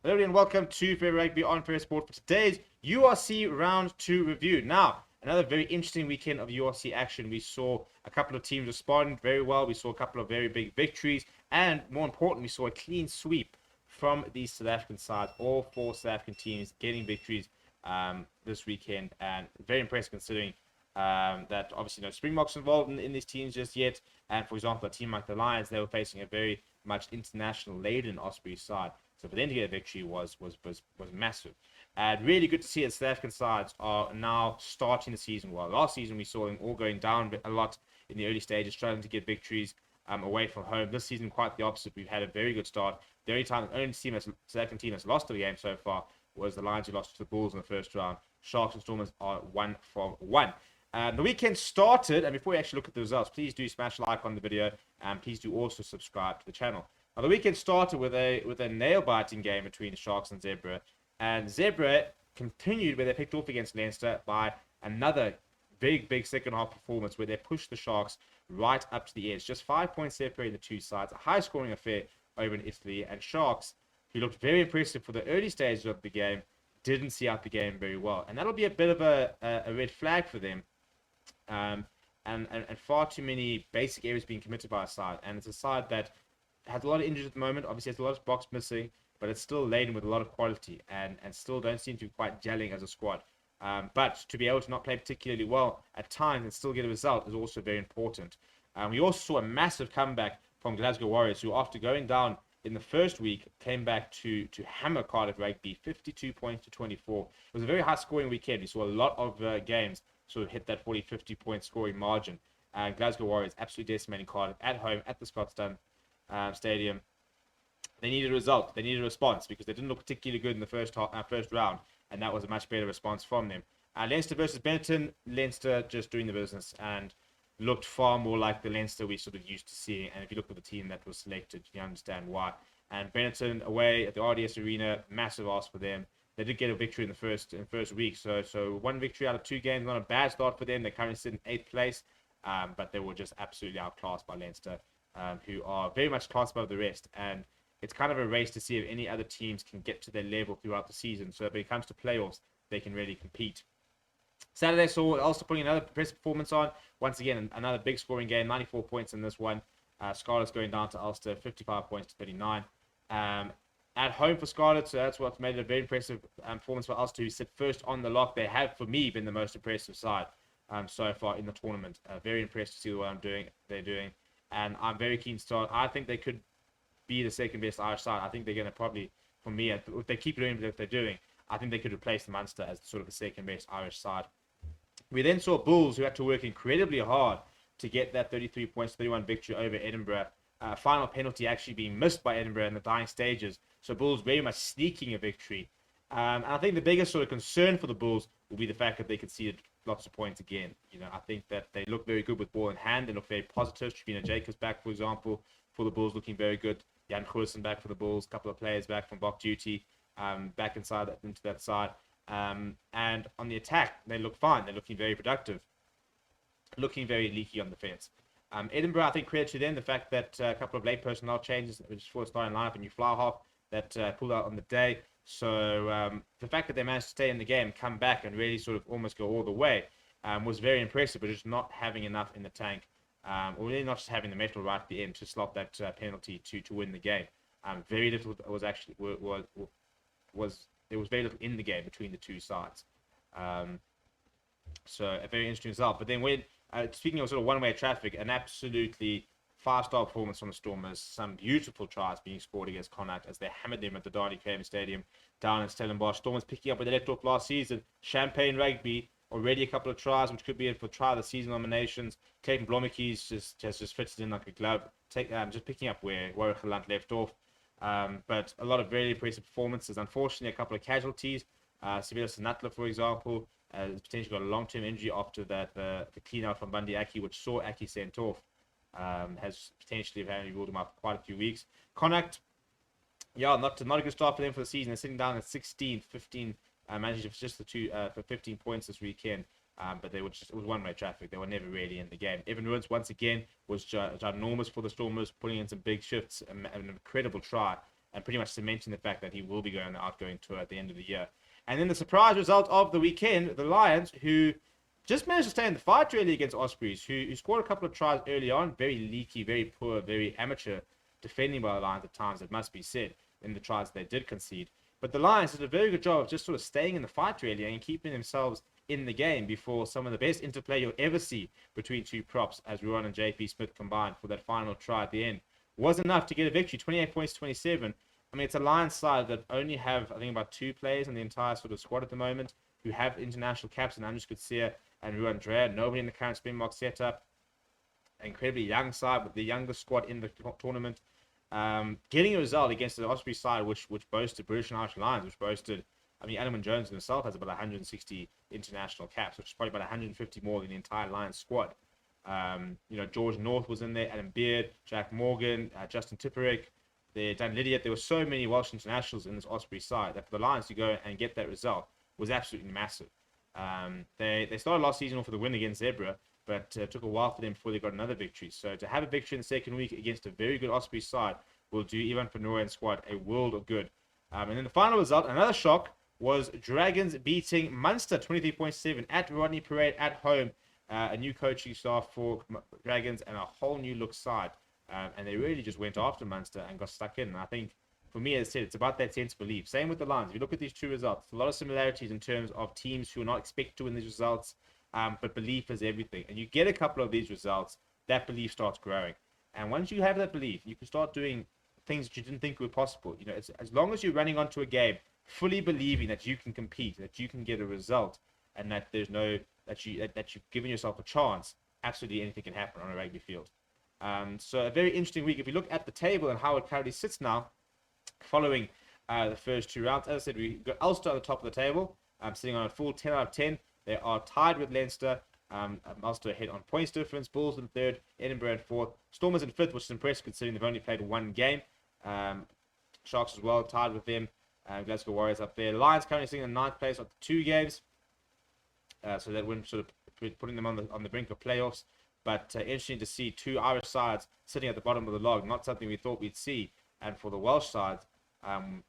Hello and welcome to Fair Rugby on Fair Sport for today's URC Round 2 review. Now, another very interesting weekend of URC action. We saw a couple of teams respond very well. We saw a couple of very big victories. And more importantly, we saw a clean sweep from these South African sides. All four South African teams getting victories this weekend. And very impressive considering that obviously no Springboks involved in these teams just yet. And for example, a team like the Lions, they were facing a very much international laden Osprey side. So for them to get a victory was massive. And really good to see that South African sides are now starting the season well. Last season we saw them all going down a lot in the early stages, struggling to get victories away from home. This season quite the opposite. We've had a very good start. The only South African team that's lost the game so far was the Lions, who lost to the Bulls in the first round. Sharks and Stormers are 1 from 1. The weekend started, and before we actually look at the results, please do smash like on the video, and please do also subscribe to the channel. Now, the weekend started with a nail-biting game between Sharks and Zebra, and Zebra continued where they picked off against Leinster by another big second half performance where they pushed the Sharks right up to the edge. Just 5 points separating the two sides, a high-scoring affair over in Italy, and Sharks, who looked very impressive for the early stages of the game, didn't see out the game very well, and that'll be a bit of a red flag for them. And far too many basic areas being committed by a side, and it's a side that has a lot of injuries at the moment. Obviously, has a lot of box missing, but it's still laden with a lot of quality, and still don't seem to be quite gelling as a squad. But to be able to not play particularly well at times and still get a result is also very important. We also saw a massive comeback from Glasgow Warriors, who after going down in the first week came back to hammer Cardiff Rugby, 52 points to 24. It was a very high scoring weekend. We saw a lot of games sort of hit that 40-50 point scoring margin. And Glasgow Warriors absolutely decimating Cardiff at home at the Scotstoun Stadium. They needed a result. They needed a response because they didn't look particularly good in the first round, and that was a much better response from them. Leinster versus Benetton. Leinster just doing the business and looked far more like the Leinster we sort of used to seeing. And if you look at the team that was selected, you understand why. And Benetton away at the RDS Arena, massive ask for them. They did get a victory in the first week, so one victory out of 2 games, not a bad start for them. They currently sit in 8th place, but they were just absolutely outclassed by Leinster, who are very much classed above the rest. And it's kind of a race to see if any other teams can get to their level throughout the season. So when it comes to playoffs, they can really compete. Saturday saw Ulster putting another impressive performance on. Once again, another big scoring game, 94 points in this one. Scarlets going down to Ulster, 55 points to 39. At home for Scarlets, so that's what made it a very impressive performance for Ulster, who sit first on the lock. They have, for me, been the most impressive side so far in the tournament. Very impressed to see what they're doing. And I'm very keen to start. I think they could be the second best Irish side. I think they're going to probably, for me, if they keep doing what they're doing, I think they could replace the Munster as sort of the second best Irish side. We then saw Bulls, who had to work incredibly hard to get that 33 points, 31 victory over Edinburgh. Final penalty actually being missed by Edinburgh in the dying stages. So Bulls very much sneaking a victory. And I think the biggest sort of concern for the Bulls will be the fact that they conceded lots of points again. I think that they look very good with ball in hand. They look very positive. Trevina Jacobs back, for example, for the Bulls, looking very good. Jan Goersen back for the Bulls. A couple of players back from Bok Duty, back into that side. And on the attack, they look fine. They're looking very productive. Looking very leaky on the fence. Edinburgh, I think credit to them, the fact that a couple of late personnel changes, just before starting lineup, a new fly half that pulled out on the day. So the fact that they managed to stay in the game, come back and really sort of almost go all the way was very impressive, but just not having enough in the tank, or really not just having the metal right at the end to slot that penalty to win the game. Very little there was very little in the game between the two sides. So a very interesting result. But then when speaking of sort of one-way traffic, an absolutely 5-star performance from the Stormers. Some beautiful tries being scored against Connacht as they hammered them at the Dani Kramer Stadium down in Stellenbosch. Stormers picking up where they left off last season. Champagne Rugby, already a couple of tries, which could be in for try of the season nominations. Clayton Blommetjies just fits in like a glove. Just picking up where Warwick Gelant left off. But a lot of very impressive performances. Unfortunately, a couple of casualties. Sibila Sinatla, for example, has potentially got a long-term injury after that the clean-out from Bundy Aki, which saw Aki sent off. Has potentially apparently ruled him out for quite a few weeks. Connacht, yeah, not a good start for them for the season. They're sitting down at 16th, 15, managed just the two for 15 points this weekend. But it was one-way traffic. They were never really in the game. Evan Woods, once again, was ginormous for the Stormers, putting in some big shifts, an incredible try and pretty much cementing the fact that he will be going on the outgoing tour at the end of the year. And then the surprise result of the weekend, the Lions, who just managed to stay in the fight really against Ospreys, who scored a couple of tries early on, very leaky, very poor, very amateur defending by the Lions at times, it must be said, in the tries they did concede. But the Lions did a very good job of just sort of staying in the fight really and keeping themselves in the game before some of the best interplay you'll ever see between two props as Ruan and JP Smith combined for that final try at the end was enough to get a victory, 28 points to 27. I mean, it's a Lions side that only have, I think, about 2 players in the entire sort of squad at the moment who have international caps, and Andres Kutsia and Ruan Drea. Nobody in the current Springbok setup. Incredibly young side with the youngest squad in the tournament. Getting a result against the Osprey side, which boasted British and Irish Lions, which boasted, I mean, Adam Jones himself has about 160 international caps, which is probably about 150 more than the entire Lions squad. George North was in there, Adam Beard, Jack Morgan, Justin Tipuric, Dan Lydiot. There were so many Welsh internationals in this Osprey side that for the Lions to go and get that result was absolutely massive. They started last season off with a win against Zebra, but it took a while for them before they got another victory. So to have a victory in the second week against a very good Osprey side will do Ivan Fenora and squad a world of good. And then the final result, another shock, was Dragons beating Munster 23.7 at Rodney Parade at home. A new coaching staff for Dragons and a whole new look side. And they really just went after Munster and got stuck in. And I think, for me, as I said, it's about that sense of belief. Same with the Lions. If you look at these two results, a lot of similarities in terms of teams who are not expected to win these results, but belief is everything. And you get a couple of these results, that belief starts growing. And once you have that belief, you can start doing things that you didn't think were possible. It's, as long as you're running onto a game fully believing that you can compete, that you can get a result, and that there's no that you've given yourself a chance, absolutely anything can happen on a rugby field. So a very interesting week. If you look at the table and how it currently sits now, following the first 2 rounds, as I said, we got Ulster at the top of the table, sitting on a full 10 out of 10. They are tied with Leinster. Ulster ahead on points difference. Bulls in 3rd, Edinburgh in 4th. Stormers in 5th, which is impressive considering they've only played 1 game. Sharks as well, tied with them. Glasgow Warriors up there. Lions currently sitting in 9th place after 2 games. So that wouldn't sort of putting them on the brink of playoffs. But interesting to see 2 Irish sides sitting at the bottom of the log. Not something we thought we'd see. And for the Welsh side,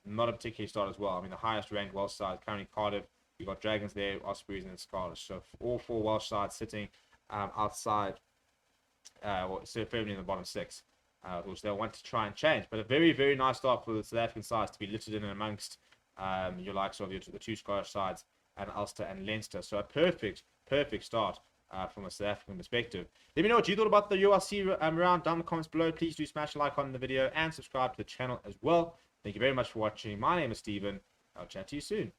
not a particularly start as well. I mean, the highest ranked Welsh side, currently Cardiff. You've got Dragons there, Ospreys, and Scarlets. So all 4 Welsh sides sitting outside, so firmly in the bottom 6, which they'll want to try and change. But a very, very nice start for the South African sides to be littered in and amongst your likes of the 2 Scottish sides and Ulster and Leinster. So a perfect start from a South African perspective. Let me know what you thought about the URC round down in the comments below. Please do smash a like on the video and subscribe to the channel as well. Thank you very much for watching. My name is Steven. I'll chat to you soon.